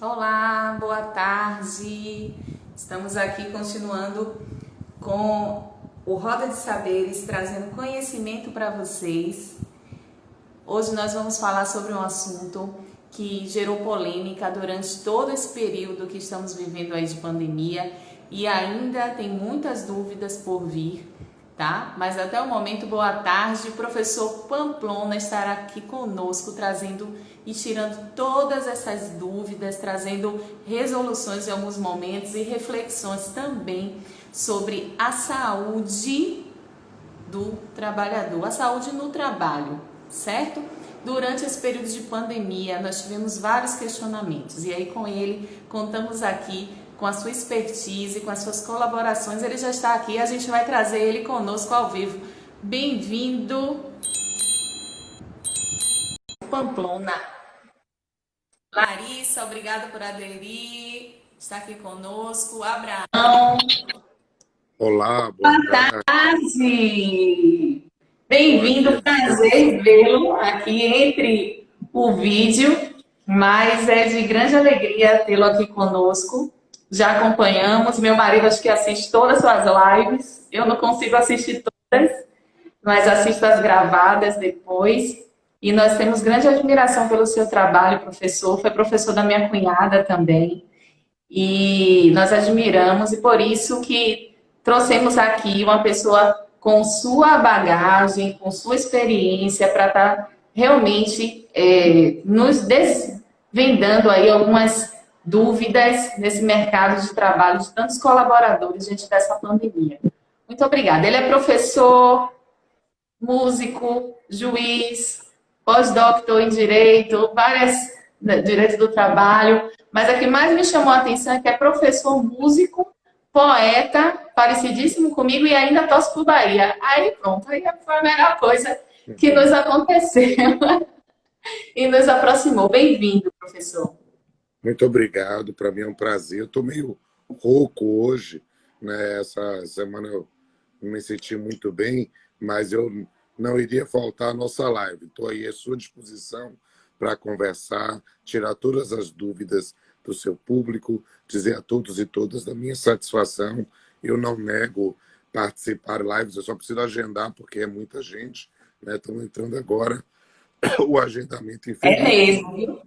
Olá, boa tarde. Estamos aqui continuando com o Roda de Saberes, trazendo conhecimento para vocês. Hoje nós vamos falar sobre um assunto que gerou polêmica durante todo esse período que estamos vivendo aí de pandemia e ainda tem muitas dúvidas por vir, tá? Mas até o momento, boa tarde. O professor Pamplona estará aqui conosco trazendo e tirando todas essas dúvidas, trazendo resoluções em alguns momentos e reflexões também sobre a saúde do trabalhador, a saúde no trabalho, certo? Durante esse período de pandemia, nós tivemos vários questionamentos e aí com ele contamos aqui com a sua expertise, com as suas colaborações. Ele já está aqui, a gente vai trazer ele conosco ao vivo. Bem-vindo, Pamplona. Larissa, obrigada por aderir, está aqui conosco. Abraão. Olá, boa Boa tarde. tarde! Boa Bem-vindo, tarde. prazer vê-lo aqui entre o vídeo, mas é de grande alegria tê-lo aqui conosco. Já acompanhamos, meu marido acho que assiste todas as suas lives, eu não consigo assistir todas, mas assisto as gravadas depois. E nós temos grande admiração pelo seu trabalho, professor. Foi professor da minha cunhada também. E nós admiramos, e por isso que trouxemos aqui uma pessoa com sua bagagem, com sua experiência, para estar realmente nos desvendando aí algumas dúvidas nesse mercado de trabalho de tantos colaboradores diante dessa pandemia. Muito obrigada. Ele é professor, músico, juiz, pós-doutor em direito, direito do trabalho, mas a que mais me chamou a atenção é que é professor músico, poeta, parecidíssimo comigo e ainda torce pro Bahia. Aí pronto, aí foi a melhor coisa que nos aconteceu e nos aproximou. Bem-vindo, professor. Muito obrigado, para mim é um prazer. Eu estou meio rouco hoje, né? Essa semana eu não me senti muito bem, mas eu não iria faltar a nossa live. Estou aí à sua disposição para conversar, tirar todas as dúvidas do seu público, dizer a todos e todas da minha satisfação. Eu não nego participar de lives, eu só preciso agendar porque é muita gente, né? Estamos entrando agora o agendamento em É fevereiro. mesmo, viu?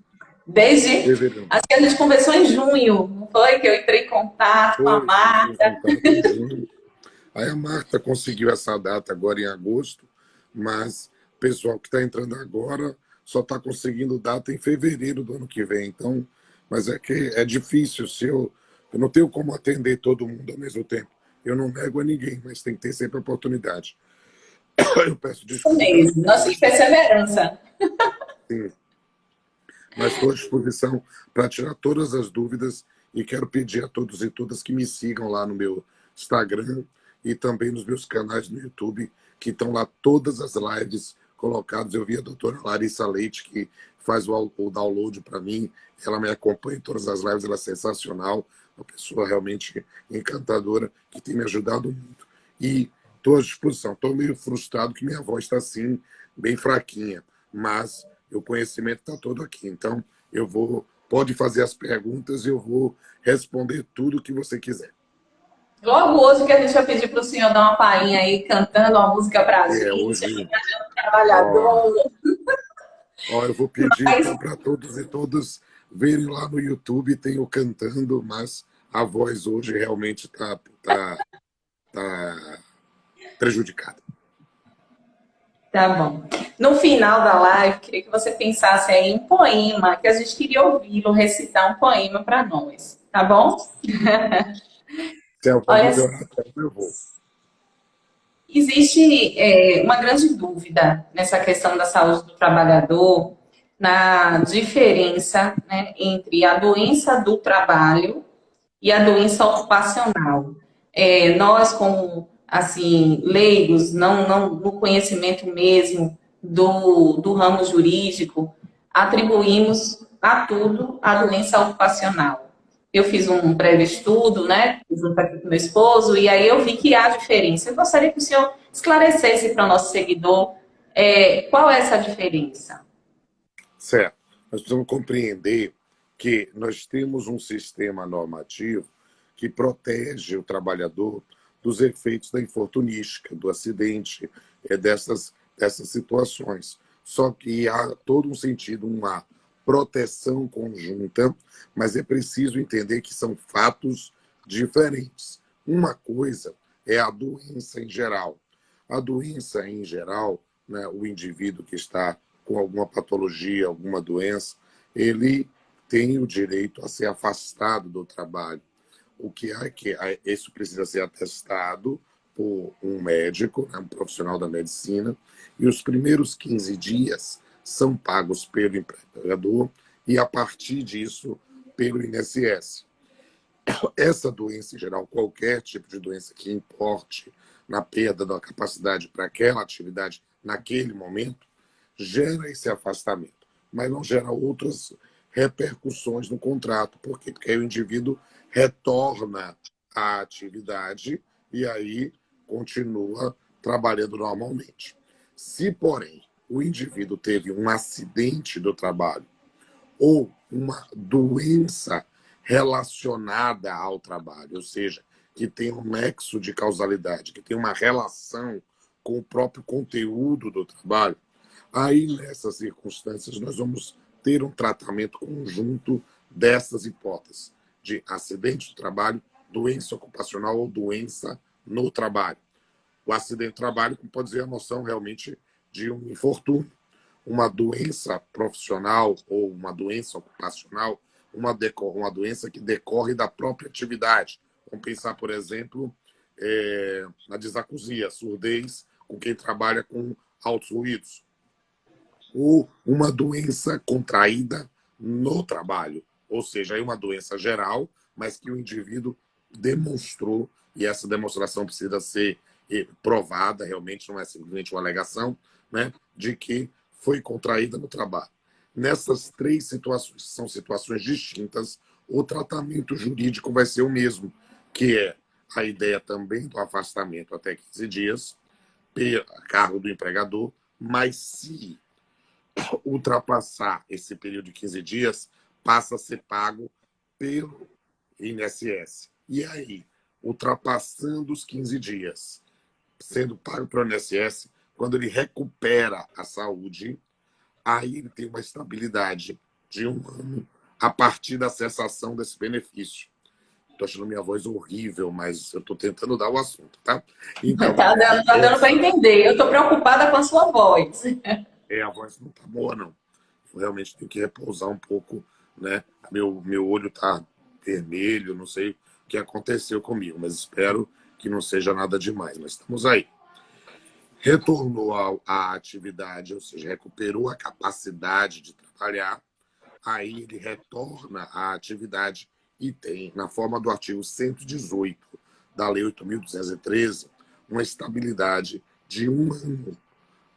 Desde. Fevereiro. Acho que a gente conversou em junho, não foi? Que eu entrei em contato com a Foi em Marta. contato em junho. Aí a Marta conseguiu essa data agora em agosto, mas o pessoal que está entrando agora só está conseguindo data em fevereiro do ano que vem. Então, mas é que é difícil. Eu não tenho como atender todo mundo ao mesmo tempo. Eu não nego a ninguém, mas tem que ter sempre oportunidade. Eu peço Isso desculpas, mesmo, nossa perseverança. sim, mas estou à disposição para tirar todas as dúvidas e quero pedir a todos e todas que me sigam lá no meu Instagram e também nos meus canais no YouTube, que estão lá todas as lives colocadas. Eu vi a doutora Larissa Leite, que faz o download para mim, ela me acompanha em todas as lives, ela é sensacional, uma pessoa realmente encantadora, que tem me ajudado muito. E estou à disposição. Estou meio frustrado que minha voz está assim, bem fraquinha, mas o conhecimento está todo aqui. Então, pode fazer as perguntas e eu vou responder tudo o que você quiser. Logo hoje que a gente vai pedir para o senhor dar uma palhinha aí, cantando uma música para a gente, Hoje, homenageando o ó, trabalhador. eu vou pedir Mas, então para todos e todas verem lá no YouTube, tem eu cantando, mas a voz hoje realmente tá prejudicada. tá bom. No final da live, queria que você pensasse aí em um poema, que a gente queria ouvi-lo recitar um poema para nós, tá bom? Se é para Olha, melhorar, eu vou. existe uma grande dúvida nessa questão da saúde do trabalhador, na diferença, né, entre a doença do trabalho e a doença ocupacional. Nós, como assim, leigos, não no conhecimento mesmo do ramo jurídico, atribuímos a tudo a doença ocupacional. Eu fiz um breve estudo, né, junto aqui com meu esposo, e aí eu vi que há diferença. Eu gostaria que o senhor esclarecesse para o nosso seguidor qual é essa diferença. Certo. Nós precisamos compreender que nós temos um sistema normativo que protege o trabalhador dos efeitos da infortunística, do acidente, dessas situações. Só que há todo um sentido, uma proteção conjunta, mas é preciso entender que são fatos diferentes. Uma coisa é a doença em geral. A doença em geral, né, o indivíduo que está com alguma patologia, alguma doença, ele tem o direito a ser afastado do trabalho. O que é que isso precisa ser atestado por um médico, né, um profissional da medicina, e os primeiros 15 dias são pagos pelo empregador e, a partir disso, pelo INSS. Essa doença, em geral, qualquer tipo de doença que importe na perda da capacidade para aquela atividade naquele momento, gera esse afastamento, mas não gera outras repercussões no contrato. Por quê? Porque aí o indivíduo retorna à atividade e aí continua trabalhando normalmente. Se, porém, o indivíduo teve um acidente do trabalho ou uma doença relacionada ao trabalho, ou seja, que tem um nexo de causalidade, que tem uma relação com o próprio conteúdo do trabalho, aí, nessas circunstâncias, nós vamos ter um tratamento conjunto dessas hipóteses de acidente do trabalho, doença ocupacional ou doença no trabalho. O acidente do trabalho pode dizer a noção realmente de um infortúnio. Uma doença profissional ou uma doença ocupacional, uma doença que decorre da própria atividade. Vamos pensar, por exemplo, na disacusia, surdez, com quem trabalha com altos ruídos. Ou uma doença contraída no trabalho. Ou seja, é uma doença geral, mas que o indivíduo demonstrou, e essa demonstração precisa ser provada, realmente não é simplesmente uma alegação, né, de que foi contraída no trabalho. Nessas três situações, são situações distintas, o tratamento jurídico vai ser o mesmo, que é a ideia também do afastamento até 15 dias, a cargo do empregador, mas se ultrapassar esse período de 15 dias, passa a ser pago pelo INSS. E aí, ultrapassando os 15 dias, sendo pago pelo INSS, quando ele recupera a saúde, aí ele tem uma estabilidade de 1 ano a partir da cessação desse benefício. Estou achando minha voz horrível, mas eu estou tentando dar o assunto, tá? Então, Tá dando para entender. Eu estou preocupada com a sua voz. a voz não está boa, não. Eu realmente tenho que repousar um pouco, né? Meu olho está vermelho, não sei o que aconteceu comigo, mas espero que não seja nada demais. Mas estamos aí. Retornou à atividade, ou seja, recuperou a capacidade de trabalhar, aí ele retorna à atividade e tem, na forma do artigo 118 da Lei 8.213, uma estabilidade de 1 ano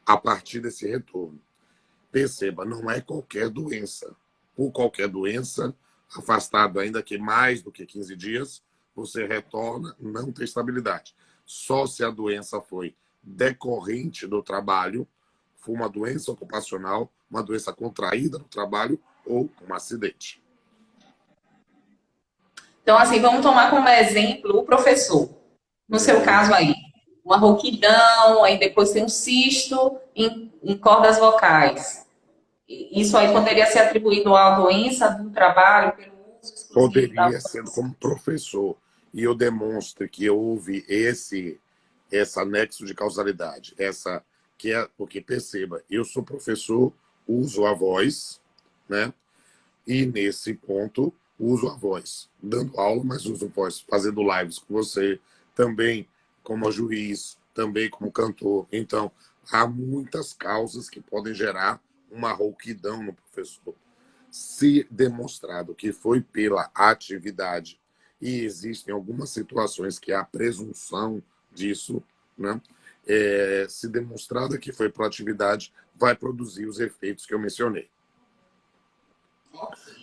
a partir desse retorno. Perceba, não é qualquer doença. Por qualquer doença, afastado ainda que mais do que 15 dias, você retorna, não tem estabilidade. Só se a doença foi decorrente do trabalho, foi uma doença ocupacional, uma doença contraída no trabalho ou um acidente. Então, assim, vamos tomar como exemplo o professor. No seu caso aí, uma rouquidão, aí depois tem um cisto em cordas vocais. Isso aí poderia ser atribuído à doença do trabalho pelo uso exclusivo da Poderia ser como professor, e eu demonstro que houve esse anexo de causalidade, porque perceba, eu sou professor, uso a voz, né? E nesse ponto uso a voz, dando aula, mas uso a voz, fazendo lives com você, também como juiz, também como cantor. Então, há muitas causas que podem gerar uma rouquidão no professor. Se demonstrado que foi pela atividade, e existem algumas situações que há presunção disso, né? Se demonstrado que foi pela atividade, vai produzir os efeitos que eu mencionei.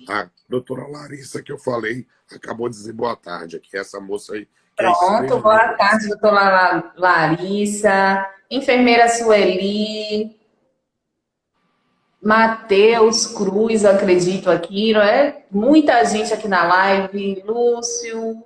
A doutora Larissa, que eu falei, acabou de dizer boa tarde aqui, essa moça aí, que é Pronto, extremamente... boa tarde, doutora Larissa, enfermeira Sueli. Matheus Cruz, acredito aqui, não é? Muita gente aqui na live. Lúcio,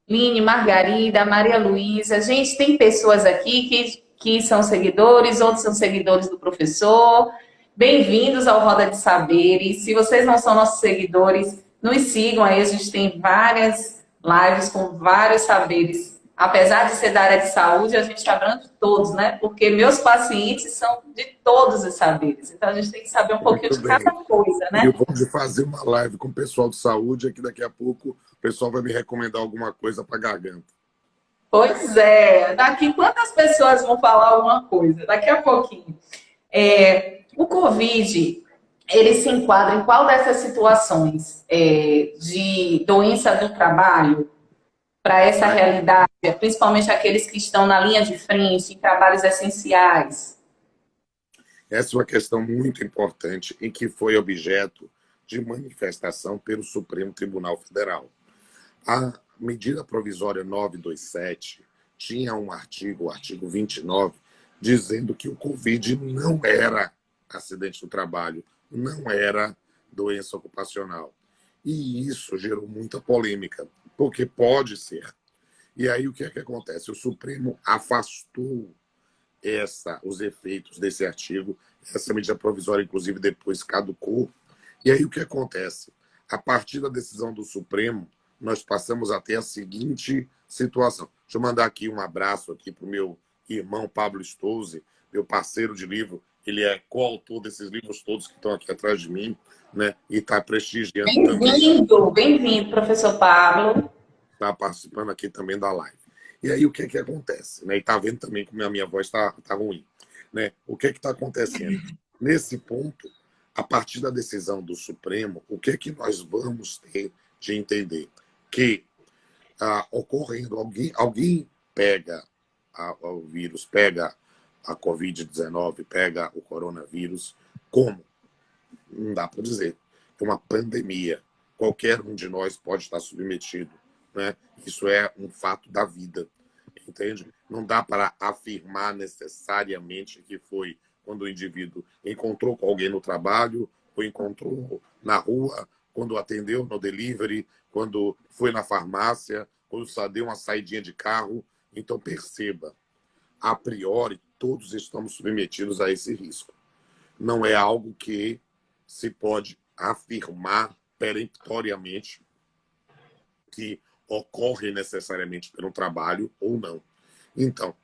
Line, Margarida, Maria Luísa. Gente, tem pessoas aqui que são seguidores, outros são seguidores do professor. Bem-vindos ao Roda de Saberes. Se vocês não são nossos seguidores, nos sigam aí. A gente tem várias lives com vários saberes. Apesar de ser da área de saúde, a gente abrange todos, né? Porque meus pacientes são de todos os saberes. Então a gente tem que saber um pouquinho Muito de cada bem. coisa, E o né? bom de fazer uma live com o pessoal de saúde é que daqui a pouco o pessoal vai me recomendar alguma coisa para garganta. Pois é. Daqui quantas pessoas vão falar alguma coisa? Daqui a pouquinho. O Covid, ele se enquadra em qual dessas situações de doença do trabalho para essa realidade, principalmente aqueles que estão na linha de frente, em trabalhos essenciais? Essa é uma questão muito importante em que foi objeto de manifestação pelo Supremo Tribunal Federal. A medida provisória 927 tinha um artigo, o artigo 29, dizendo que o Covid não era acidente do trabalho, não era doença ocupacional. E isso gerou muita polêmica, porque pode ser. E aí o que é que acontece? O Supremo afastou os efeitos desse artigo, essa medida provisória, inclusive, depois caducou. E aí o que acontece? A partir da decisão do Supremo, nós passamos a ter a seguinte situação. Deixa eu mandar aqui um abraço aqui para o meu irmão Pablo Stouze, meu parceiro de livro. Ele é coautor desses livros todos que estão aqui atrás de mim, né? E está prestigiando também, Bem-vindo, professor Pablo. está participando aqui também da live. E aí o que é que acontece? Né? E está vendo também como a minha voz está ruim. Né? O que é que está acontecendo? Nesse ponto, a partir da decisão do Supremo, o que é que nós vamos ter de entender? Que ocorrendo, alguém pega o vírus, pega a Covid-19, pega o coronavírus, como? Não dá para dizer. É uma pandemia. Qualquer um de nós pode estar submetido. Né? Isso é um fato da vida. Entende? Não dá para afirmar necessariamente que foi quando o indivíduo encontrou com alguém no trabalho, ou encontrou na rua, quando atendeu no delivery, quando foi na farmácia, quando só deu uma saidinha de carro. Então, perceba, a priori, todos estamos submetidos a esse risco. Não é algo que se pode afirmar peremptoriamente que ocorre necessariamente pelo trabalho ou não. Então,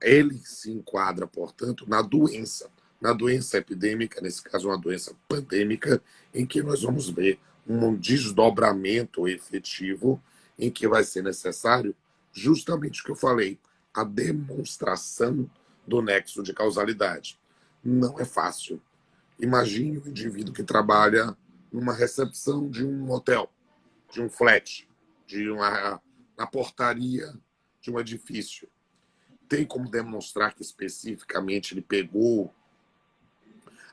ele se enquadra, portanto, na doença epidêmica, nesse caso uma doença pandêmica, em que nós vamos ver um desdobramento efetivo em que vai ser necessário justamente o que eu falei, a demonstração do nexo de causalidade. Não é fácil. Imagine um indivíduo que trabalha numa recepção de um hotel, de um flat, na portaria de um edifício. Tem como demonstrar que especificamente ele pegou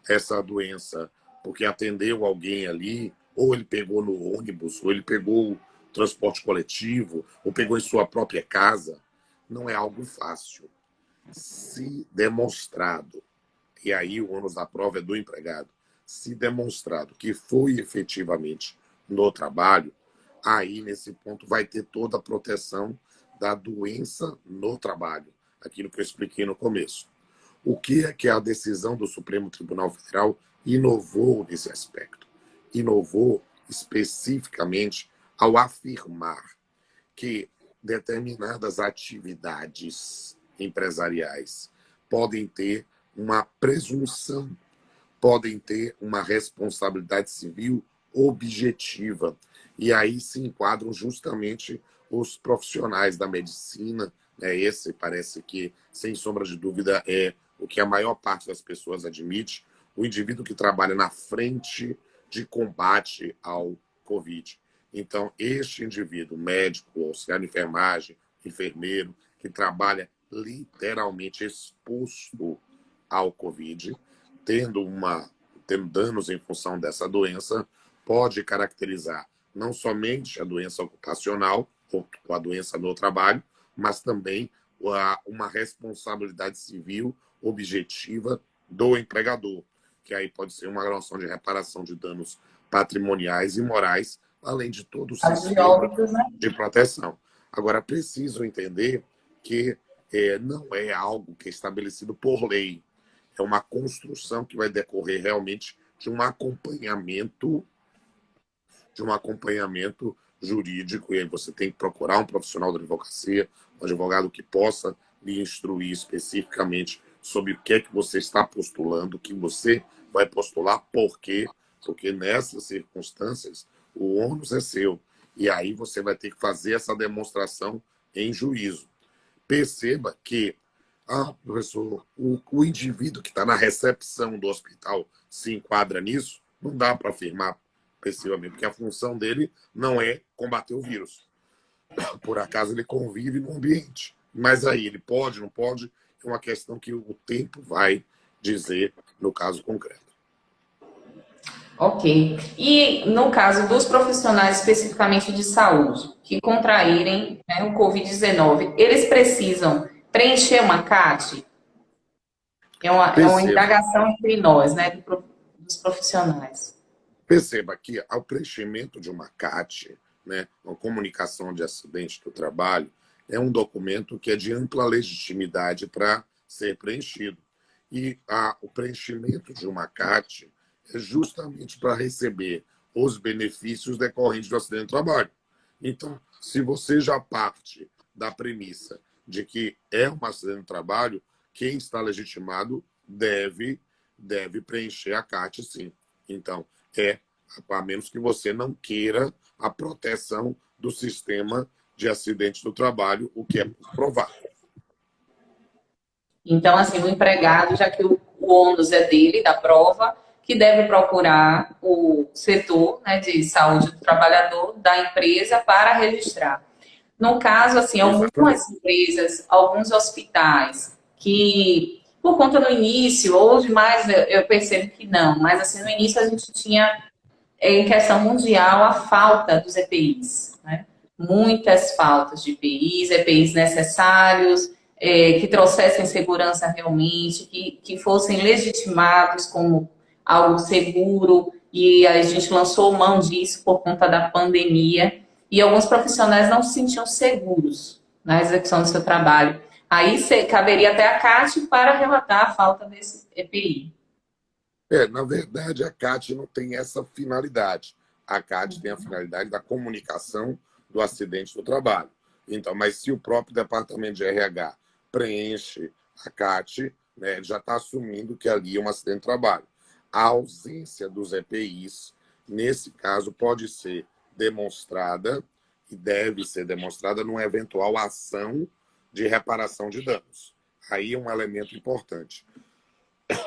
essa doença porque atendeu alguém ali, ou ele pegou no ônibus, ou ele pegou o transporte coletivo, ou pegou em sua própria casa? Não é algo fácil. Se demonstrado, e aí o ônus da prova é do empregado, se demonstrado que foi efetivamente no trabalho, aí nesse ponto vai ter toda a proteção da doença no trabalho, aquilo que eu expliquei no começo. O que é que a decisão do Supremo Tribunal Federal inovou nesse aspecto? Inovou especificamente ao afirmar que determinadas atividades empresariais podem ter uma presunção, podem ter uma responsabilidade civil objetiva. E aí se enquadram justamente os profissionais da medicina. Esse parece que, sem sombra de dúvida, é o que a maior parte das pessoas admite, o indivíduo que trabalha na frente de combate ao Covid. Então, este indivíduo, médico, auxiliar de enfermagem, enfermeiro, que trabalha literalmente exposto ao Covid, tendo danos em função dessa doença, pode caracterizar não somente a doença ocupacional, ou a doença no trabalho, mas também uma responsabilidade civil objetiva do empregador. que aí pode ser uma noção de reparação de danos patrimoniais e morais, além de todo o As de sistema óbitos, né? de proteção. Agora, preciso entender que não é algo que é estabelecido por lei, é uma construção que vai decorrer realmente de um acompanhamento jurídico, e aí você tem que procurar um profissional da advocacia, um advogado que possa lhe instruir especificamente sobre o que é que você está postulando, o que você vai postular, por quê? Porque nessas circunstâncias o ônus é seu. E aí você vai ter que fazer essa demonstração em juízo. Perceba que, professor, o indivíduo que está na recepção do hospital se enquadra nisso, não dá para afirmar precisamente, porque a função dele não é combater o vírus. Por acaso ele convive no ambiente. Mas aí ele pode, não pode, é uma questão que o tempo vai dizer no caso concreto. Ok. E no caso dos profissionais especificamente de saúde que contraírem, né, o Covid-19, eles precisam preencher uma CAT? É uma Perceba, indagação entre nós, né, dos profissionais. perceba que ao preenchimento de uma CAT, né, uma comunicação de acidente do trabalho, é um documento que é de ampla legitimidade para ser preenchido. E o preenchimento de uma CAT é justamente para receber os benefícios decorrentes do acidente de trabalho. Então, se você já parte da premissa de que é um acidente de trabalho, quem está legitimado deve preencher a CAT, sim. Então, a menos que você não queira a proteção do sistema de acidentes do trabalho, o que é provável. Então, assim, o empregado, já que o ônus é dele, da prova, que deve procurar o setor, né, de saúde do trabalhador da empresa para registrar. No caso, assim, Exatamente. algumas empresas, alguns hospitais, que por conta no início, hoje mais eu percebo que não, mas assim, no início a gente tinha, em questão mundial, a falta dos EPIs, né? Muitas faltas de EPIs necessários, que trouxessem segurança realmente, que fossem legitimados como algo seguro, e a gente lançou mão disso por conta da pandemia, e alguns profissionais não se sentiam seguros na execução do seu trabalho. Aí caberia até a CAT para relatar a falta desse EPI. Na verdade, a CAT não tem essa finalidade. A CAT tem a finalidade da comunicação do acidente do trabalho. Então, mas se o próprio departamento de RH preenche a CAT, né, já está assumindo que ali é um acidente de trabalho. A ausência dos EPIs, nesse caso, pode ser demonstrada e deve ser demonstrada numa eventual ação de reparação de danos. Aí é um elemento importante.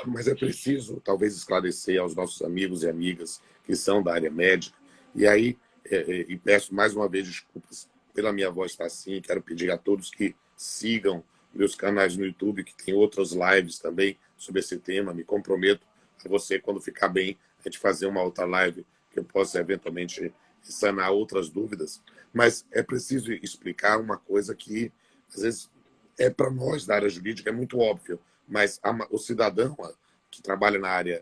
Mas é preciso, talvez, esclarecer aos nossos amigos e amigas que são da área médica. E aí, e peço mais uma vez desculpas pela minha voz estar assim. Quero pedir a todos que sigam meus canais no YouTube, que tem outras lives também sobre esse tema. Me comprometo a você, quando ficar bem, a gente fazer uma outra live que eu possa, eventualmente, sanar outras dúvidas. Mas é preciso explicar uma coisa que, às vezes, para nós da área jurídica é muito óbvio, mas o cidadão que trabalha na área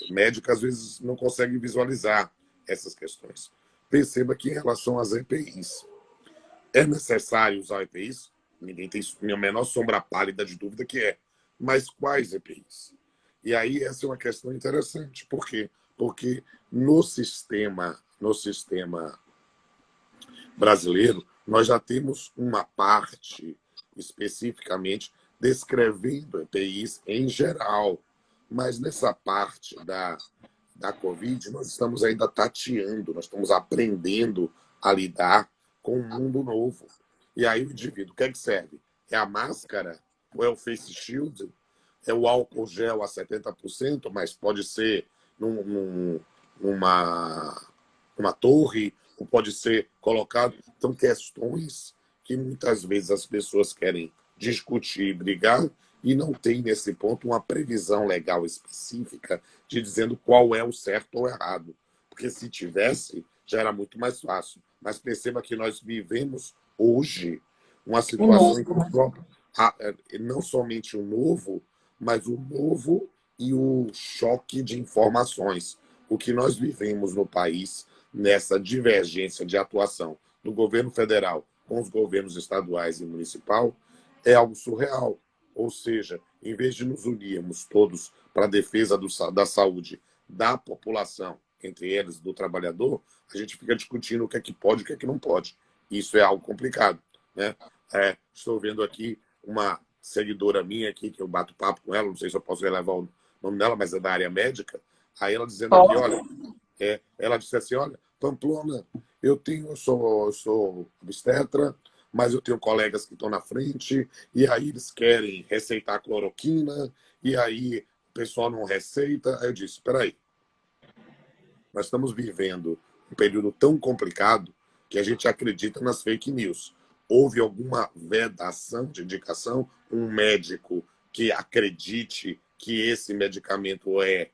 médica às vezes não consegue visualizar essas questões. Perceba que em relação às EPIs, é necessário usar EPIs? Ninguém tem a menor sombra pálida de dúvida que é. Mas quais EPIs? E aí essa é uma questão interessante. Por quê? Porque no sistema brasileiro, nós já temos uma parte especificamente descrevendo EPIs em geral. Mas nessa parte da Covid, nós estamos ainda tateando, nós estamos aprendendo a lidar com um mundo novo. E aí o indivíduo, o que é que serve? É a máscara? Ou é o face shield? É o álcool gel a 70%, mas pode ser numa torre, ou pode ser colocado. Então, questões que muitas vezes as pessoas querem discutir, brigar, e não tem, nesse ponto, uma previsão legal específica de dizendo qual é o certo ou errado. Porque se tivesse, já era muito mais fácil. Mas perceba que nós vivemos hoje uma O situação em que novo, né? não somente o novo, mas o novo e o choque de informações. O que nós vivemos no país, nessa divergência de atuação do governo federal com os governos estaduais e municipal, é algo surreal. Ou seja, em vez de nos unirmos todos para a defesa da saúde da população, entre eles do trabalhador, a gente fica discutindo o que é que pode e o que é que não pode. Isso é algo complicado, né? Estou vendo aqui uma seguidora minha aqui, que eu bato papo com ela, não sei se eu posso relevar o nome dela, mas é da área médica. Aí ela dizendo aqui, olha, ela disse assim, olha, Pamplona, eu sou obstetra, mas eu tenho colegas que estão na frente, e aí eles querem receitar cloroquina, e aí o pessoal não receita. Aí eu disse, espera aí, nós estamos vivendo um período tão complicado que a gente acredita nas fake news. Houve alguma vedação de indicação? Um médico que acredite que esse medicamento é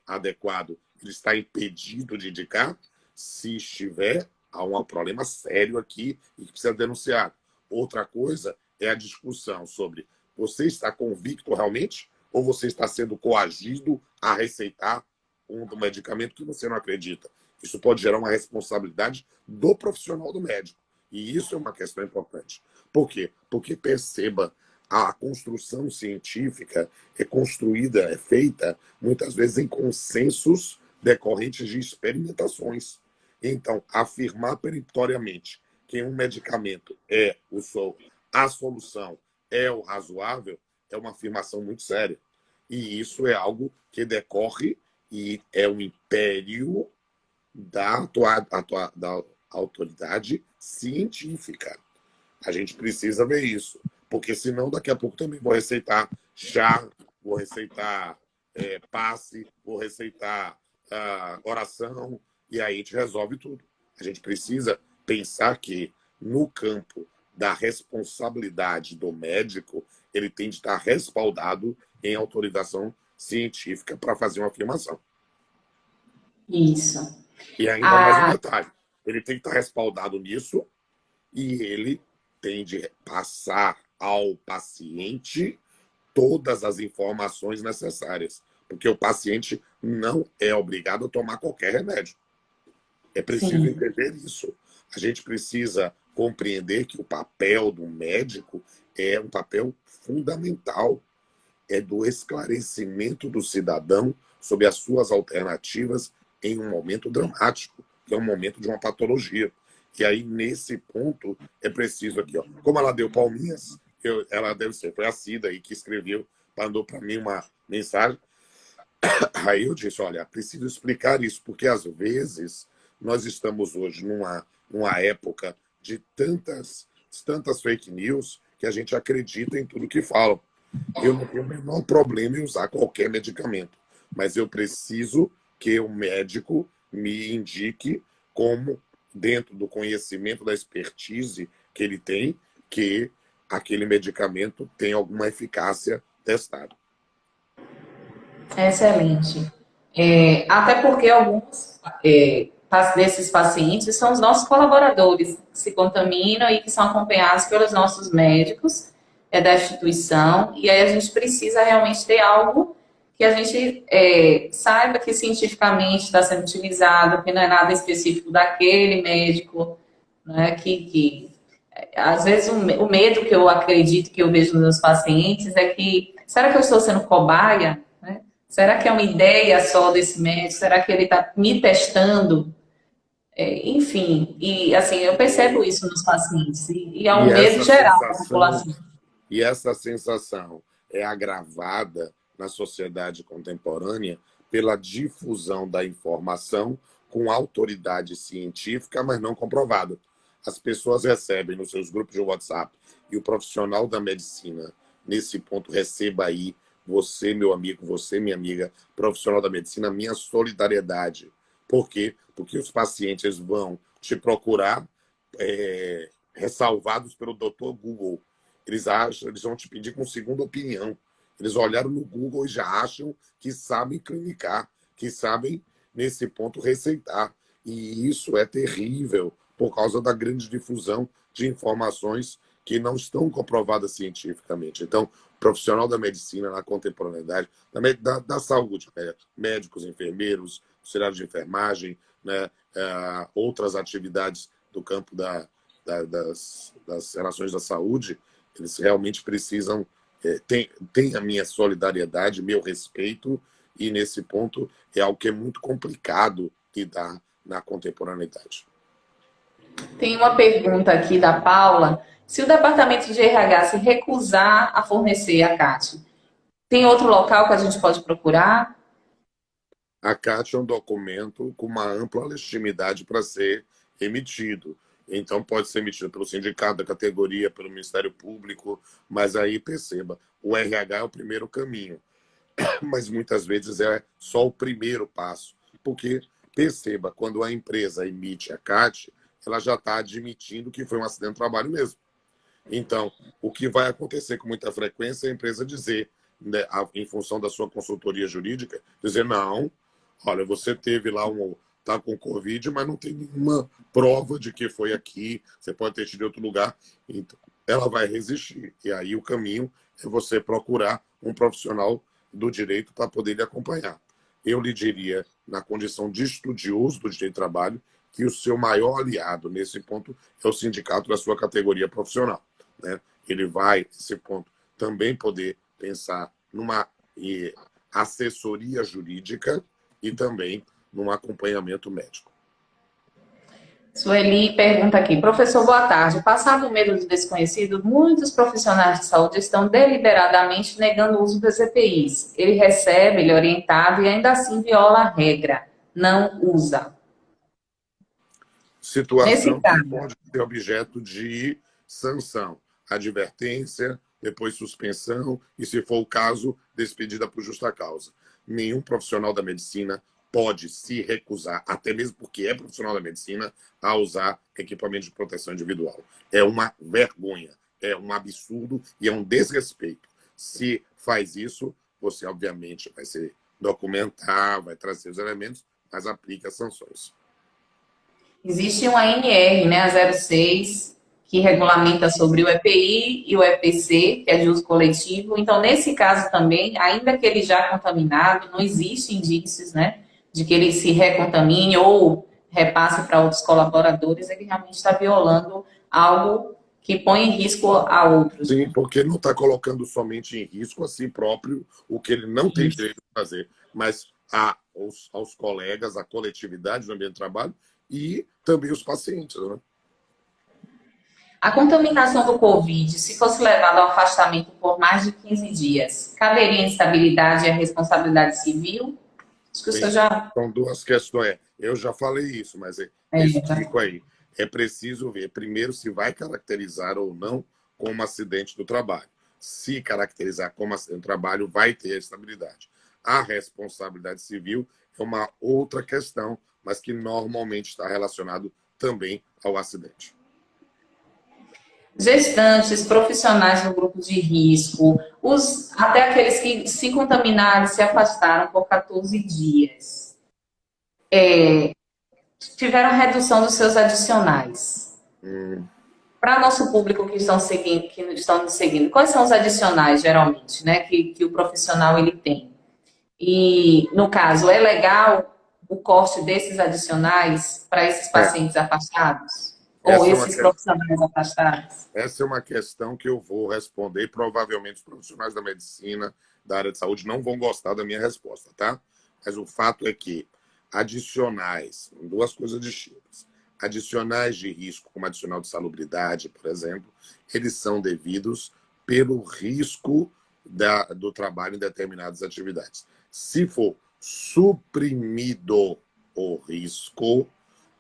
adequado, ele está impedido de indicar? Se estiver, há um problema sério aqui e que precisa denunciar. Outra coisa é a discussão sobre você está convicto realmente ou você está sendo coagido a receitar um medicamento que você não acredita. Isso pode gerar uma responsabilidade do profissional do médico. E isso é uma questão importante. Por quê? Porque perceba, a construção científica é construída, é feita, muitas vezes em consensos decorrentes de experimentações. Então, afirmar peremptoriamente que um medicamento é a solução, é o razoável, é uma afirmação muito séria. E isso é algo que decorre e é um império da autoridade científica. A gente precisa ver isso, porque senão daqui a pouco também vou receitar chá, vou receitar passe, vou receitar oração, e aí a gente resolve tudo. A gente precisa pensar que no campo da responsabilidade do médico, ele tem de estar respaldado em autorização científica para fazer uma afirmação. Isso. E ainda mais um detalhe, ele tem que estar respaldado nisso e ele tem de passar ao paciente todas as informações necessárias, porque o paciente não é obrigado a tomar qualquer remédio. É preciso entender isso. A gente precisa compreender que o papel do médico é um papel fundamental, é do esclarecimento do cidadão sobre as suas alternativas em um momento dramático, que é um momento de uma patologia. E aí, nesse ponto, é preciso aqui, ó. Como ela deu palminhas, ela deve ser, foi a Cida aí que escreveu, mandou para mim uma mensagem. Aí eu disse, olha, preciso explicar isso, porque às vezes nós estamos hoje numa época de tantas fake news que a gente acredita em tudo que falam. Eu não tenho o menor problema em usar qualquer medicamento, mas eu preciso que o médico me indique como, dentro do conhecimento, da expertise que ele tem, que aquele medicamento tem alguma eficácia testada. Excelente. Até porque alguns desses pacientes são os nossos colaboradores que se contaminam e que são acompanhados pelos nossos médicos da instituição, e aí a gente precisa realmente ter algo que a gente saiba que cientificamente está sendo utilizado, que não é nada específico daquele médico, né, às vezes o medo que eu acredito que eu vejo nos meus pacientes é que, será que eu estou sendo cobaia? Né? Será que é uma ideia só desse médico? Será que ele está me testando? Enfim, e assim, eu percebo isso nos pacientes, e é um medo geral da população. E essa sensação é agravada na sociedade contemporânea pela difusão da informação com autoridade científica, mas não comprovada. As pessoas recebem nos seus grupos de WhatsApp, e o profissional da medicina, nesse ponto, receba aí, você, meu amigo, você, minha amiga, profissional da medicina, minha solidariedade. Por quê? Porque os pacientes vão te procurar ressalvados pelo Dr. Google. Eles vão te pedir com segunda opinião. Eles olharam no Google e já acham que sabem clinicar, que sabem, nesse ponto, receitar. E isso é terrível por causa da grande difusão de informações que não estão comprovadas cientificamente. Então, o profissional da medicina na contemporaneidade, da saúde, né? Médicos, enfermeiros, auxiliares de enfermagem, né? Outras atividades do campo das relações da saúde, eles realmente precisam, tem a minha solidariedade, meu respeito, e nesse ponto é algo que é muito complicado lidar na contemporaneidade. Tem uma pergunta aqui da Paula. Se o departamento de RH se recusar a fornecer a CAT, tem outro local que a gente pode procurar? A CAT é um documento com uma ampla legitimidade para ser emitido. Então, pode ser emitido pelo sindicato da categoria, pelo Ministério Público, mas aí perceba, o RH é o primeiro caminho, mas muitas vezes é só o primeiro passo, porque perceba, quando a empresa emite a CAT, ela já está admitindo que foi um acidente de trabalho mesmo. Então, o que vai acontecer com muita frequência é a empresa dizer, né, em função da sua consultoria jurídica, dizer, não, olha, você teve lá tá com Covid, mas não tem nenhuma prova de que foi aqui, você pode ter tido em outro lugar. Então, ela vai resistir. E aí o caminho é você procurar um profissional do direito para poder lhe acompanhar. Eu lhe diria, na condição de estudioso do direito do trabalho, que o seu maior aliado nesse ponto é o sindicato da sua categoria profissional, né? Ele vai, nesse ponto, também poder pensar numa assessoria jurídica e também num acompanhamento médico. Sueli pergunta aqui, professor, boa tarde. Passado o medo do desconhecido, muitos profissionais de saúde estão deliberadamente negando o uso das EPIs. Ele recebe, ele é orientado e ainda assim viola a regra, não usa. Nesse Situação que caso, pode ser objeto de sanção, advertência, depois suspensão e, se for o caso, despedida por justa causa. Nenhum profissional da medicina pode se recusar, até mesmo porque é profissional da medicina, a usar equipamento de proteção individual. É uma vergonha, é um absurdo e é um desrespeito. Se faz isso, você obviamente vai se documentar, vai trazer os elementos, mas aplica sanções. existe uma ANR, né, a 06, que regulamenta sobre o EPI e o EPC, que é de uso coletivo. Então, nesse caso também, ainda que ele já contaminado, não existe indícios, né, de que ele se recontamine ou repasse para outros colaboradores, ele realmente está violando algo que põe em risco a outros. Sim, porque ele não está colocando somente em risco a si próprio, o que ele não tem direito de fazer, mas aos colegas, à coletividade no ambiente de trabalho e também os pacientes, né? A contaminação do Covid, se fosse levado ao afastamento por mais de 15 dias, caberia instabilidade e a responsabilidade civil? Acho que o senhor Sim. já... São duas questões. Eu já falei isso, mas explico aí. É preciso ver, primeiro, se vai caracterizar ou não como acidente do trabalho. Se caracterizar como acidente do trabalho, vai ter estabilidade. A responsabilidade civil é uma outra questão, mas que normalmente está relacionado também ao acidente. Gestantes, profissionais no grupo de risco, até aqueles que se contaminaram, se afastaram por 14 dias, tiveram redução dos seus adicionais. Para nosso público que estão nos seguindo, quais são os adicionais, geralmente, né, que o profissional ele tem? E, no caso, é legal o corte desses adicionais para esses É, pacientes afastados? Ou essa é uma esses questão. profissionais afastados? Essa é uma questão que eu vou responder. Provavelmente os profissionais da medicina, da área de saúde, não vão gostar da minha resposta, tá? Mas o fato é que adicionais, duas coisas distintas. Adicionais de risco, como adicional de salubridade, por exemplo, eles são devidos pelo risco do trabalho em determinadas atividades. Se for suprimido o risco,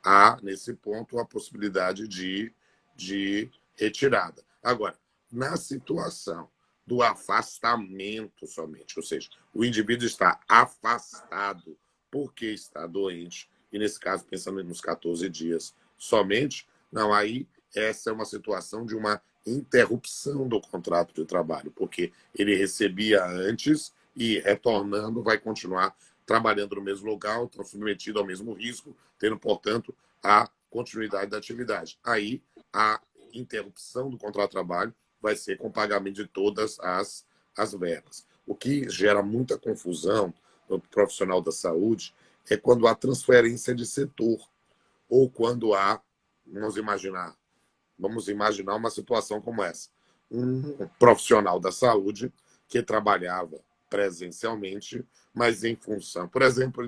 há, nesse ponto, a possibilidade de retirada. Agora, na situação do afastamento somente, ou seja, o indivíduo está afastado porque está doente, e nesse caso, pensando nos 14 dias somente, não, aí essa é uma situação de uma interrupção do contrato de trabalho, porque ele recebia antes e, retornando, vai continuar trabalhando no mesmo local, então submetido ao mesmo risco, tendo, portanto, a continuidade da atividade. Aí, a interrupção do contrato de trabalho vai ser com pagamento de todas as verbas. O que gera muita confusão no profissional da saúde é quando há transferência de setor ou quando há, vamos imaginar uma situação como essa. Um profissional da saúde que trabalhava presencialmente, mas em função, por exemplo,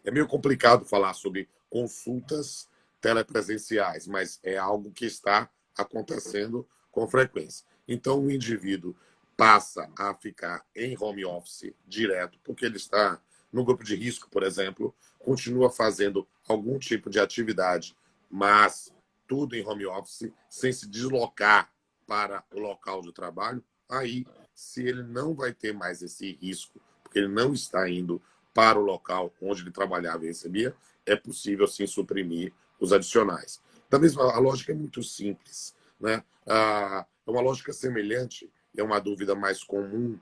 é meio complicado falar sobre consultas telepresenciais, mas é algo que está acontecendo com frequência. Então, o indivíduo passa a ficar em home office direto, porque ele está no grupo de risco, por exemplo, continua fazendo algum tipo de atividade, mas tudo em home office, sem se deslocar para o local de trabalho. Aí, se ele não vai ter mais esse risco, porque ele não está indo para o local onde ele trabalhava e recebia, é possível, sim, suprimir os adicionais. Da mesma, a lógica é muito simples, né? É uma lógica semelhante, é uma dúvida mais comum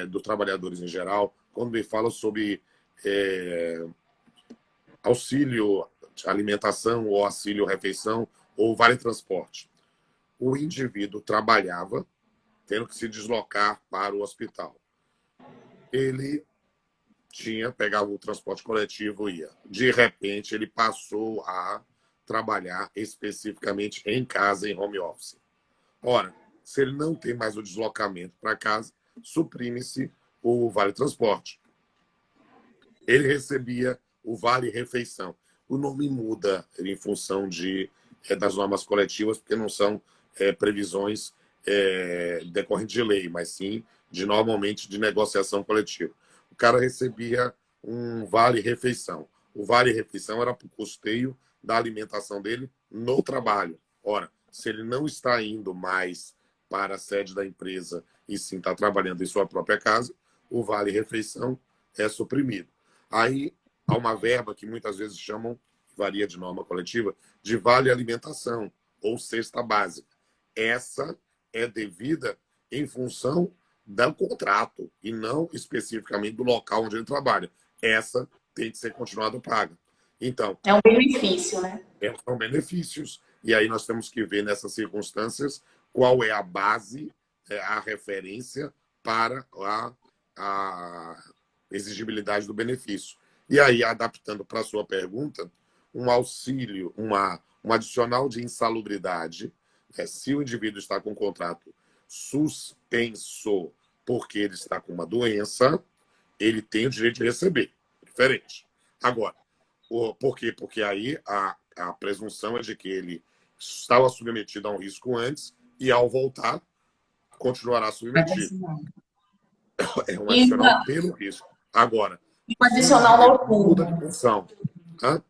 dos trabalhadores em geral, quando me fala sobre auxílio alimentação ou auxílio refeição ou vale transporte. O indivíduo trabalhava tendo que se deslocar para o hospital. Ele pegava o transporte coletivo e ia. De repente, ele passou a trabalhar especificamente em casa, em home office. Ora, se ele não tem mais o deslocamento para casa, suprime-se o vale transporte. Ele recebia o vale refeição. O nome muda em função das normas coletivas, porque não são previsões decorrentes de lei, mas sim normalmente de negociação coletiva. O cara recebia um vale-refeição. O vale-refeição era para o custeio da alimentação dele no trabalho. Ora, se ele não está indo mais para a sede da empresa e sim está trabalhando em sua própria casa, o vale-refeição é suprimido. Aí há uma verba que muitas vezes chamam, varia de norma coletiva, de vale-alimentação ou cesta básica. Essa é devida em função do contrato e não especificamente do local onde ele trabalha. Essa tem que ser continuada paga. Então, é um benefício, né? São benefícios. E aí nós temos que ver nessas circunstâncias qual é a base, a referência para a exigibilidade do benefício. E aí, adaptando para a sua pergunta, um auxílio, um adicional de insalubridade, se o indivíduo está com um contrato suspenso porque ele está com uma doença, ele tem o direito de receber. Diferente. Agora, por quê? Porque aí a presunção é de que ele estava submetido a um risco antes e, ao voltar, continuará submetido. É um adicional pelo risco. Agora, e o adicional muda noturno. de função. Hã?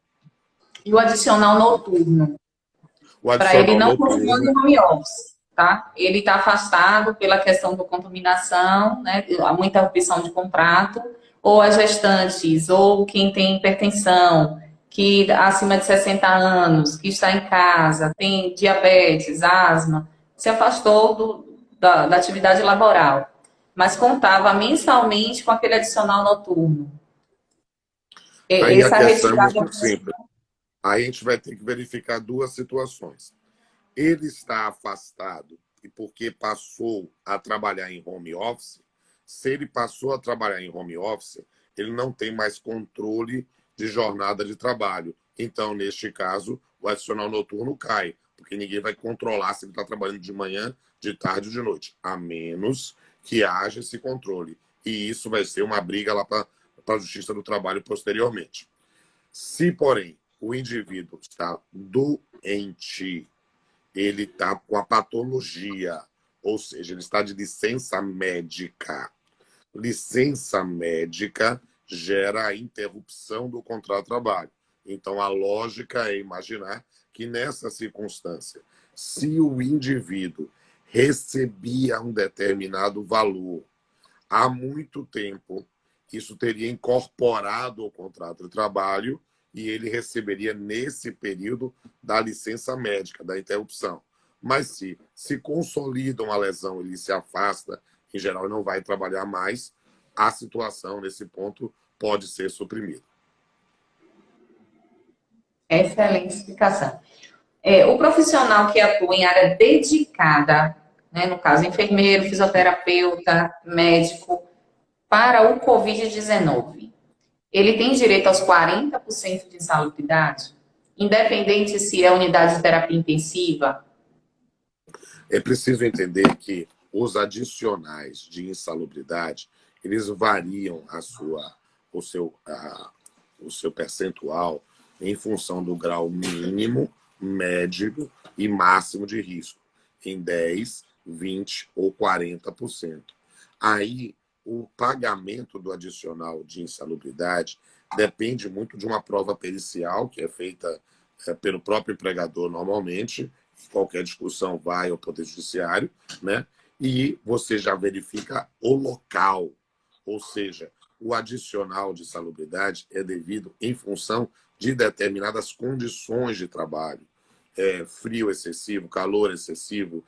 E o adicional noturno. O Para ele adicional não continuar noturno. em home office, tá? Ele está afastado pela questão da contaminação, né? Muita interrupção de contrato, ou as gestantes, ou quem tem hipertensão, que acima de 60 anos, que está em casa, tem diabetes, asma, se afastou da atividade laboral, mas contava mensalmente com aquele adicional noturno. Aí a Essa questão é retirada. muito simples. Aí a gente vai ter que verificar duas situações. Ele está afastado e porque passou a trabalhar em home office, se ele passou a trabalhar em home office, ele não tem mais controle de jornada de trabalho. Então, neste caso, o adicional noturno cai, porque ninguém vai controlar se ele está trabalhando de manhã, de tarde ou de noite, a menos que haja esse controle. E isso vai ser uma briga lá para a Justiça do Trabalho posteriormente. Se, porém, o indivíduo está doente, ele está com a patologia, ou seja, ele está de licença médica. Licença médica gera a interrupção do contrato de trabalho. Então, a lógica é imaginar que, nessa circunstância, se o indivíduo recebia um determinado valor há muito tempo, isso teria incorporado ao contrato de trabalho e ele receberia nesse período da licença médica, da interrupção. Mas se consolida uma lesão, ele se afasta, em geral não vai trabalhar mais, a situação nesse ponto pode ser suprimida. Excelente explicação. O profissional que atua em área dedicada, né, no caso, enfermeiro, fisioterapeuta, médico, para o Covid-19, ele tem direito aos 40% de insalubridade, independente se é unidade de terapia intensiva? É preciso entender que os adicionais de insalubridade, eles variam o seu percentual em função do grau mínimo, médio e máximo de risco, em 10, 20 ou 40%. Aí, o pagamento do adicional de insalubridade depende muito de uma prova pericial, que é feita pelo próprio empregador normalmente, qualquer discussão vai ao Poder Judiciário, né? E você já verifica o local, ou seja, o adicional de salubridade é devido em função de determinadas condições de trabalho. Frio excessivo, calor excessivo,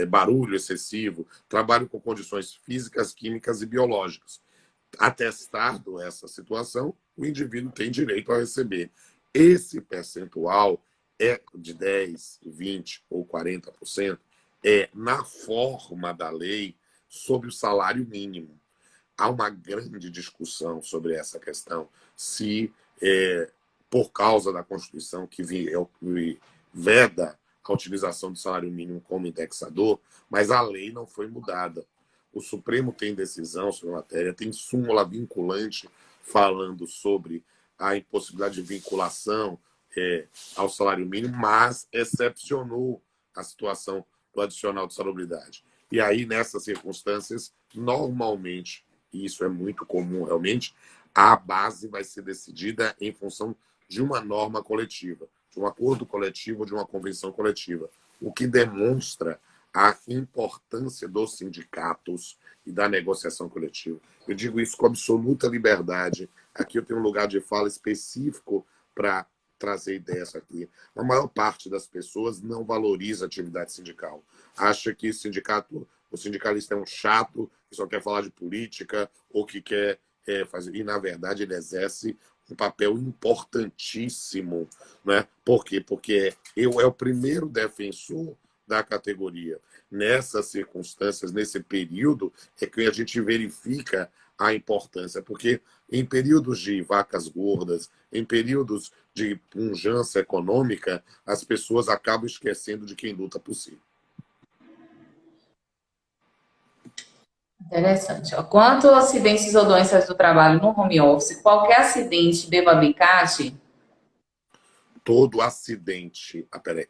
barulho excessivo, trabalho com condições físicas, químicas e biológicas. Atestado essa situação, o indivíduo tem direito a receber. Esse percentual é de 10, 20 ou 40%, na forma da lei sobre o salário mínimo. Há uma grande discussão sobre essa questão, se, por causa da Constituição, que veda a utilização do salário mínimo como indexador, mas a lei não foi mudada. O Supremo tem decisão sobre a matéria, tem súmula vinculante falando sobre a impossibilidade de vinculação ao salário mínimo, mas excepcionou a situação do adicional de salubridade. E aí, nessas circunstâncias, normalmente, e isso é muito comum realmente, a base vai ser decidida em função de uma norma coletiva, de um acordo coletivo, de uma convenção coletiva, o que demonstra a importância dos sindicatos e da negociação coletiva. Eu digo isso com absoluta liberdade. Aqui eu tenho um lugar de fala específico para trazer ideias aqui. A maior parte das pessoas não valoriza a atividade sindical. Acha que o sindicalista é um chato, que só quer falar de política, ou que quer fazer... E, na verdade, ele exerce um papel importantíssimo. Né? Por quê? Porque eu é o primeiro defensor da categoria. Nessas circunstâncias, nesse período, é que a gente verifica a importância, porque em períodos de vacas gordas, em períodos de pujança econômica, as pessoas acabam esquecendo de quem luta por si. Interessante. Quanto a acidentes ou doenças do trabalho no home office, qualquer acidente deva CAT? Todo acidente.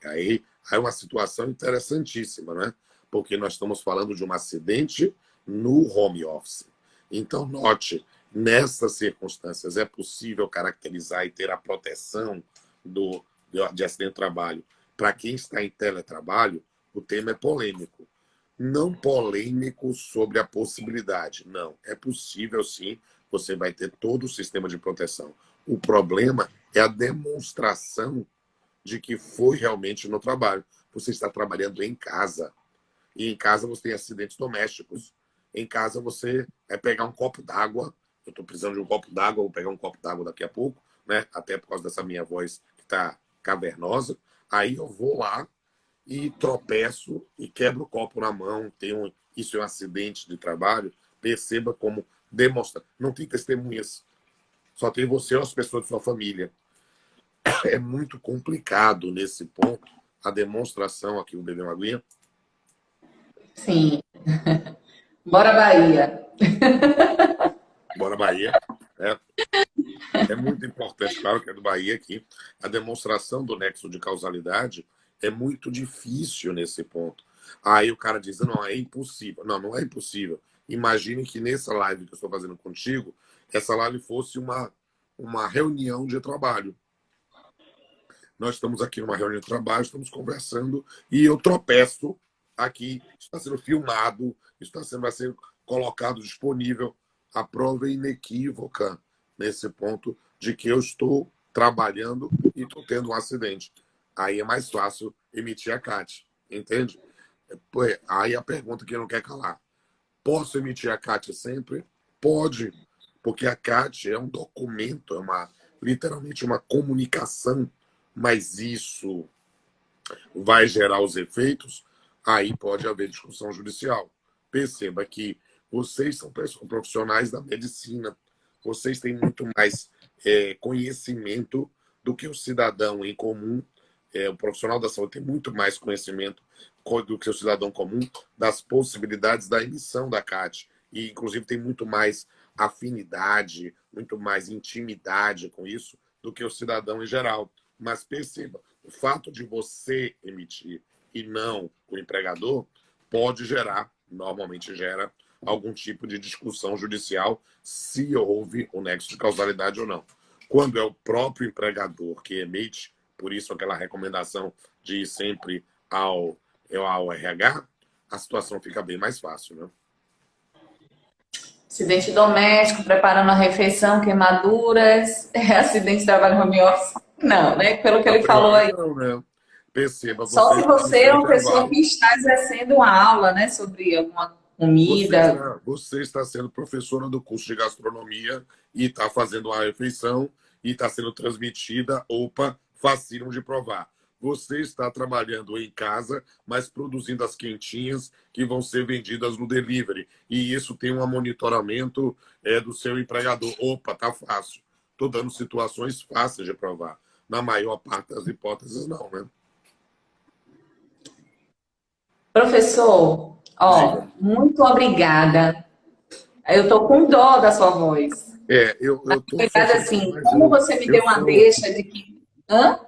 Aí é uma situação interessantíssima, né? Porque nós estamos falando de um acidente no home office. Então, note, nessas circunstâncias, é possível caracterizar e ter a proteção de acidente de trabalho. Para quem está em teletrabalho, o tema é polêmico. Não polêmico sobre a possibilidade. Não, é possível sim, você vai ter todo o sistema de proteção. O problema é a demonstração de que foi realmente no trabalho. Você está trabalhando em casa. E em casa você tem acidentes domésticos. Em casa você vai pegar um copo d'água. Eu estou precisando de um copo d'água, vou pegar um copo d'água daqui a pouco, né? Até por causa dessa minha voz que está cavernosa. Aí eu vou lá e tropeço e quebro o copo na mão. Isso é um acidente de trabalho. Perceba como demonstra. Não tem testemunhas. Só tem você ou as pessoas de sua família. É muito complicado nesse ponto a demonstração aqui, o bebê Maguinha. Sim. Bora, Bahia. Bora, Bahia. É muito importante, claro que é do Bahia aqui. A demonstração do nexo de causalidade é muito difícil nesse ponto. Aí o cara diz, não, é impossível. Não, não é impossível. Imagine que nessa live que eu estou fazendo contigo, essa live fosse uma reunião de trabalho. Nós estamos aqui numa reunião de trabalho, estamos conversando e eu tropeço aqui, está sendo filmado, vai ser colocado disponível. A prova é inequívoca nesse ponto de que eu estou trabalhando e estou tendo um acidente. Aí é mais fácil emitir a CAT, entende? Aí a pergunta que não quer calar. Posso emitir a CAT sempre? Pode, porque a CAT é um documento, literalmente uma comunicação. Mas isso vai gerar os efeitos, aí pode haver discussão judicial. Perceba que vocês são profissionais da medicina, vocês têm muito mais conhecimento do que o cidadão em comum. O profissional da saúde tem muito mais conhecimento do que o cidadão comum das possibilidades da emissão da CAT. E, inclusive, tem muito mais afinidade, muito mais intimidade com isso do que o cidadão em geral. Mas perceba, o fato de você emitir e não o empregador pode gerar, normalmente gera, algum tipo de discussão judicial se houve o nexo de causalidade ou não. Quando é o próprio empregador que emite, por isso aquela recomendação de ir sempre ao RH, a situação fica bem mais fácil, né? Acidente doméstico, preparando a refeição, queimaduras, acidente de trabalho home office. Não, né? Pelo que ele falou aí. Não, né? Perceba, Só você se está no você seu é uma pessoa intervalo. que está exercendo uma aula, né? Sobre alguma comida. Você está sendo professora do curso de gastronomia e está fazendo uma refeição e está sendo transmitida, opa, facílimo de provar. Você está trabalhando em casa, mas produzindo as quentinhas que vão ser vendidas no delivery. E isso tem um monitoramento do seu empregador. Opa, tá fácil. Estou dando situações fáceis de provar. Na maior parte das hipóteses, não, né? Professor, ó, Diga. muito obrigada. Eu tô com dó da sua voz. Eu estou Obrigada, sofrendo, assim, mas como você me eu deu uma sou. deixa de que... Hã?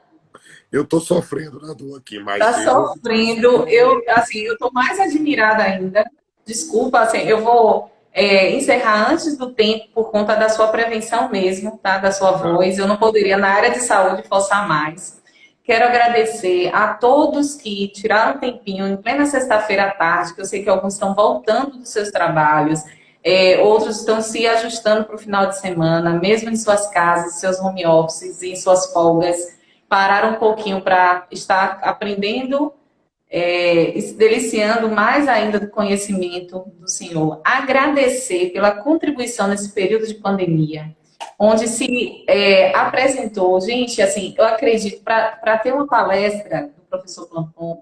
Eu estou sofrendo na dor aqui, Tá mas eu. sofrendo. Eu, assim, eu tô mais admirada ainda. Desculpa, assim, eu vou encerrar antes do tempo por conta da sua prevenção mesmo, tá? Da sua Tá. voz. Eu não poderia, na área de saúde, forçar mais. Quero agradecer a todos que tiraram um tempinho em plena sexta-feira à tarde, que eu sei que alguns estão voltando dos seus trabalhos, outros estão se ajustando para o final de semana, mesmo em suas casas, seus home offices, em suas folgas, pararam um pouquinho para estar aprendendo e se deliciando mais ainda do conhecimento do Senhor. Agradecer pela contribuição nesse período de pandemia, onde se apresentou, gente, assim, eu acredito, para ter uma palestra do professor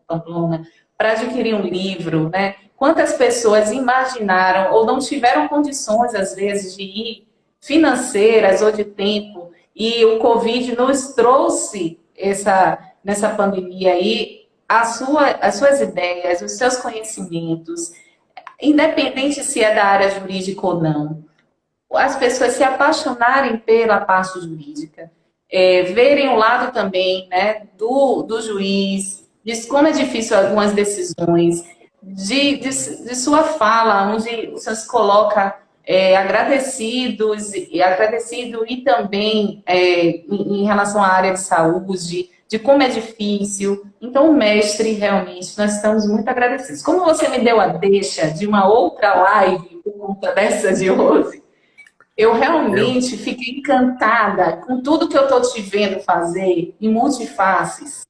Pamplona, para adquirir um livro, né? Quantas pessoas imaginaram ou não tiveram condições, às vezes, de ir financeiras ou de tempo, e o Covid nos trouxe nessa pandemia aí as suas ideias, os seus conhecimentos, independente se é da área jurídica ou não, as pessoas se apaixonarem pela parte jurídica, verem o lado também, né, do juiz, de como é difícil algumas decisões, de sua fala, onde você se coloca agradecido e também em relação à área de saúde, de como é difícil. Então, mestre, realmente, nós estamos muito agradecidos. Como você me deu a deixa de uma outra live por conta dessa de hoje, eu Eu, realmente fiquei encantada com tudo que eu estou te vendo fazer em multifaces,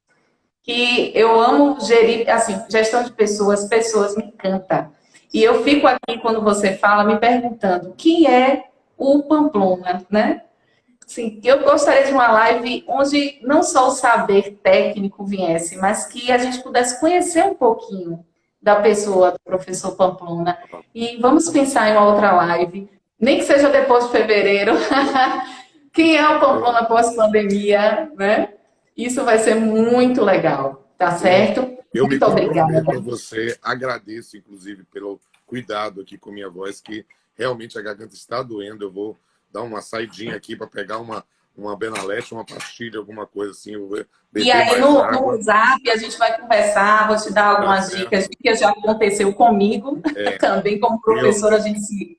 que eu amo gerir, assim, gestão de pessoas, pessoas me encanta. E eu fico aqui, quando você fala, me perguntando, quem é o Pamplona, né? Sim, eu gostaria de uma live onde não só o saber técnico viesse, mas que a gente pudesse conhecer um pouquinho da pessoa do professor Pamplona. E vamos pensar em uma outra live, nem que seja depois de fevereiro. Quem é o eu, Pamplona pós-pandemia, né? Isso vai ser muito legal, tá eu, certo? eu me Muito obrigada. comprometo a você, agradeço, inclusive, pelo cuidado aqui com minha voz, que realmente a garganta está doendo. Eu vou dar uma saidinha aqui para pegar uma Benalete, uma pastilha, alguma coisa assim. Eu vou E beber aí mais no água, Zap a gente vai conversar, vou te dar tá algumas dicas certo? de que já aconteceu comigo, É, também como eu, professora a gente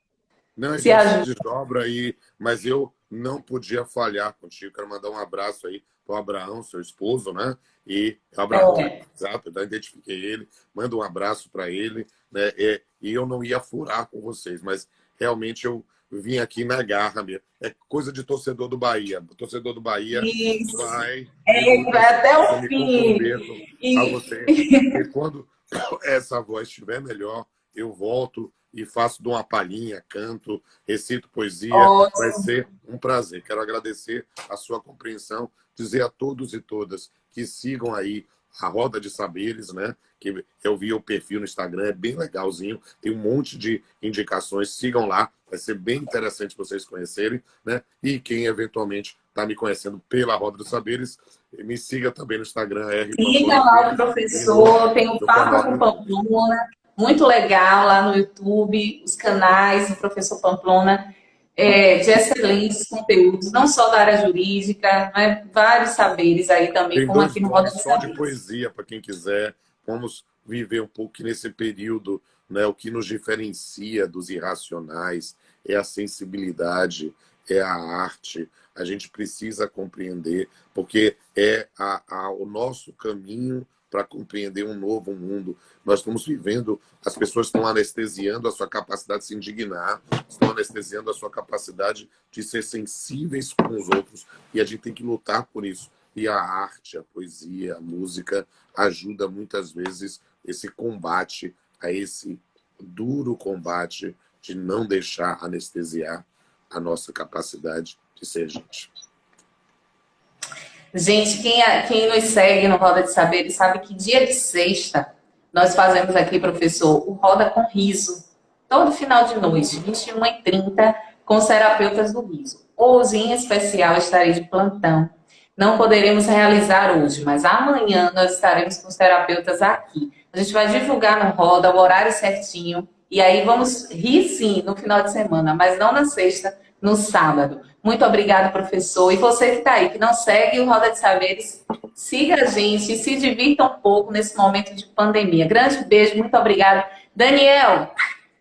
não, a se gente se ajuda. desdobra aí, mas eu não podia falhar contigo. Quero mandar um abraço aí para o Abraão, seu esposo, né? E Abraão, tá É, aqui, exato, eu já identifiquei ele. Manda um abraço para ele, né? E eu não ia furar com vocês, mas realmente eu vim aqui na garra mesmo. É coisa de torcedor do Bahia. O torcedor do Bahia isso, vai de luta vai sempre. até Eu o me fim. comprometo a E, você, porque quando essa voz estiver melhor, eu volto e faço de uma palhinha, canto, recito poesia, vai ótimo. ser um prazer. Quero agradecer a sua compreensão, dizer a todos e todas que sigam aí a Roda de Saberes, né? Que eu vi o perfil no Instagram, é bem legalzinho, tem um monte de indicações, sigam lá, vai ser bem interessante vocês conhecerem, né? E quem eventualmente está me conhecendo pela Roda dos Saberes, me siga também no Instagram, R. Siga Pamplona lá o Filho, e professor, tem o no Papo canal com do YouTube. Pamplona, muito legal lá no YouTube, os canais do professor Pamplona, de excelentes conteúdos, não só da área jurídica, né, vários saberes aí também, Tem como 2 aqui no Roda blogs de só de Saberes. poesia, para quem quiser. Vamos viver um pouco nesse período, né? O que nos diferencia dos irracionais é a sensibilidade, é a arte. A gente precisa compreender, porque é o nosso caminho para compreender um novo mundo. Nós estamos vivendo, as pessoas estão anestesiando a sua capacidade de se indignar, estão anestesiando a sua capacidade de ser sensíveis com os outros, e a gente tem que lutar por isso. E a arte, a poesia, a música ajuda muitas vezes esse combate, a esse duro combate de não deixar anestesiar a nossa capacidade de ser gente. Gente, quem nos segue no Roda de Saberes sabe que dia de sexta nós fazemos aqui, professor, o Roda com Riso. Todo final de noite, 21h30, com os terapeutas do riso. Hoje, em especial, estarei de plantão. Não poderemos realizar hoje, mas amanhã nós estaremos com os terapeutas aqui. A gente vai divulgar no Roda o horário certinho. E aí vamos rir sim no final de semana, mas não na sexta, no sábado. Muito obrigada, professor. E você que está aí, que não segue o Roda de Saberes, siga a gente e se divirta um pouco nesse momento de pandemia. Grande beijo, muito obrigada. Daniel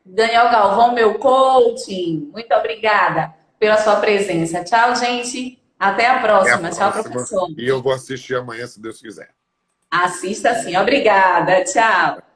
Galvão, meu coaching, muito obrigada pela sua presença. Tchau, gente. Até a Até a próxima. Tchau, próxima. professor. E eu vou assistir amanhã, se Deus quiser. Assista sim. Obrigada. Tchau.